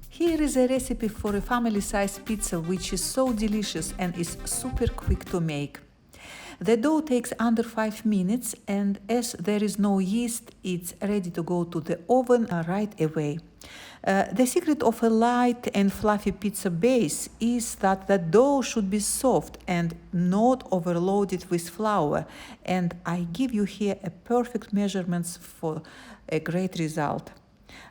Here is a recipe for a family-sized pizza which is so delicious and is super quick to make. The dough takes under 5 minutes, and as there is no yeast, it's ready to go to the oven right away. The secret of a light and fluffy pizza base is that the dough should be soft and not overloaded with flour, and I give you here a perfect measurements for a great result.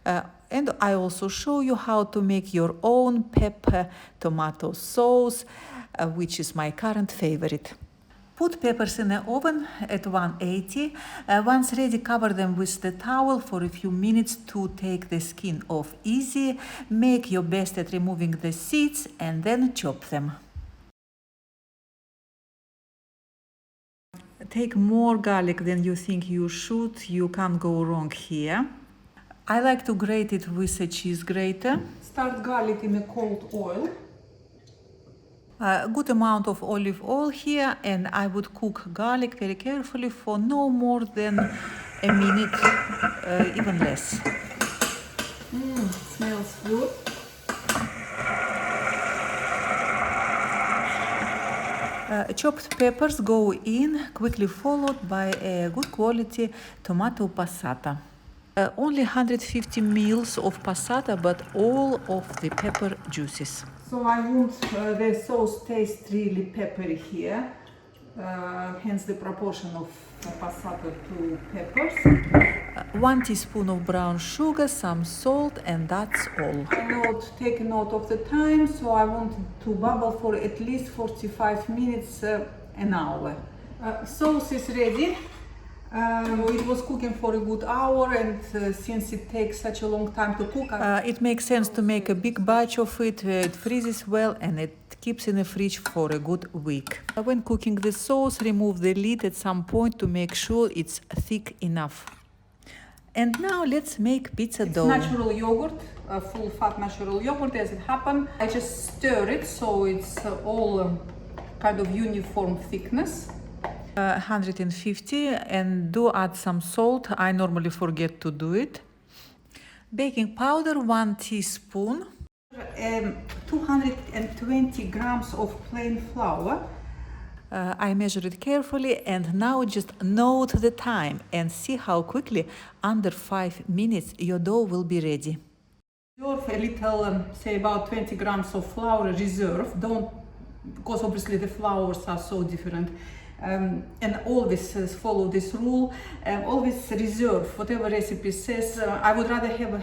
And I also show you how to make your own pepper tomato sauce, which is my current favorite. Put peppers in the oven at 180. Once ready, cover them with the towel for a few minutes to take the skin off easy. Make your best at removing the seeds and then chop them. Take more garlic than you think you should. You can't go wrong here. I like to grate it with a cheese grater. Start garlic in a cold oil. A good amount of olive oil here, and I would cook garlic very carefully for no more than a minute, even less. Smells good. Chopped peppers go in, quickly followed by a good quality tomato passata. Only 150 ml of passata, but all of the pepper juices. So I want the sauce taste really peppery here, hence the proportion of passata to peppers. 1 teaspoon of brown sugar, some salt, and that's all. Take note of the time, so I want it to bubble for at least 45 minutes, an hour. Sauce is ready. It was cooking for a good hour, and since it takes such a long time to cook, it makes sense to make a big batch of it. It freezes well and it keeps in the fridge for a good week. When cooking the sauce, remove the lid at some point to make sure it's thick enough. And now let's make pizza dough. Natural yogurt, full fat natural yogurt. As it happened, I just stir it so it's all kind of uniform thickness. 150, and do add some salt. I normally forget to do it. Baking powder 1 teaspoon. 220 grams of plain flour. I measure it carefully, and now just note the time and see how quickly, under 5 minutes, your dough will be ready. Reserve a little, say about 20 grams of flour reserve. Don't, because obviously the flours are so different. And always follow this rule. Always reserve whatever recipe says. I would rather have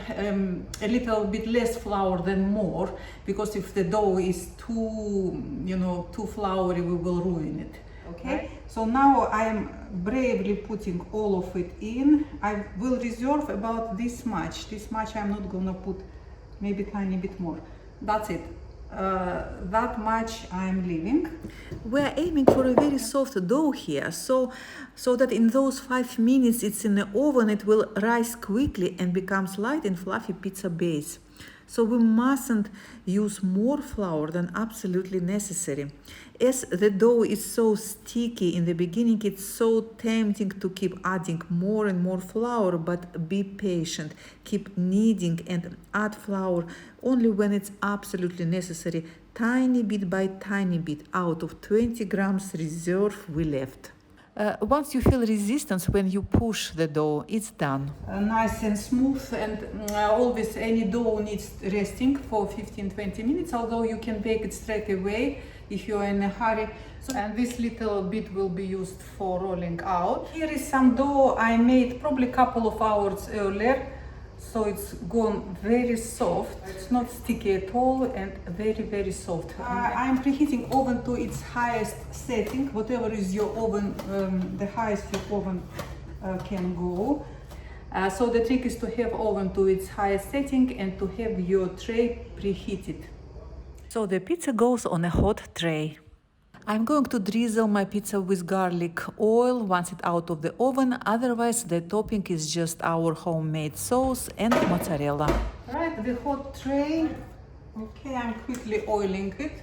a little bit less flour than more, because if the dough is too floury, we will ruin it. Okay. Right. So now I am bravely putting all of it in. I will reserve about this much. This much I'm not gonna put, maybe a tiny bit more. That's it. That much I'm leaving. We're aiming for a very soft dough here, so that in those 5 minutes it's in the oven, it will rise quickly and becomes light and fluffy pizza base. So we mustn't use more flour than absolutely necessary. As the dough is so sticky in the beginning, it's so tempting to keep adding more and more flour, but be patient. Keep kneading and add flour only when it's absolutely necessary, tiny bit by tiny bit. Out of 20 grams reserve we left. Once you feel resistance when you push the dough, it's done. Nice and smooth, and always any dough needs resting for 15-20 minutes, although you can bake it straight away if you're in a hurry. And this little bit will be used for rolling out. Here is some dough I made probably a couple of hours earlier. So it's gone very soft. It's not sticky at all, and very, very soft. I'm preheating oven to its highest setting. Whatever is your oven, the highest your oven can go. So the trick is to have oven to its highest setting and to have your tray preheated. So the pizza goes on a hot tray. I'm going to drizzle my pizza with garlic oil once it's out of the oven, otherwise the topping is just our homemade sauce and mozzarella. Right, the hot tray. Okay, I'm quickly oiling it.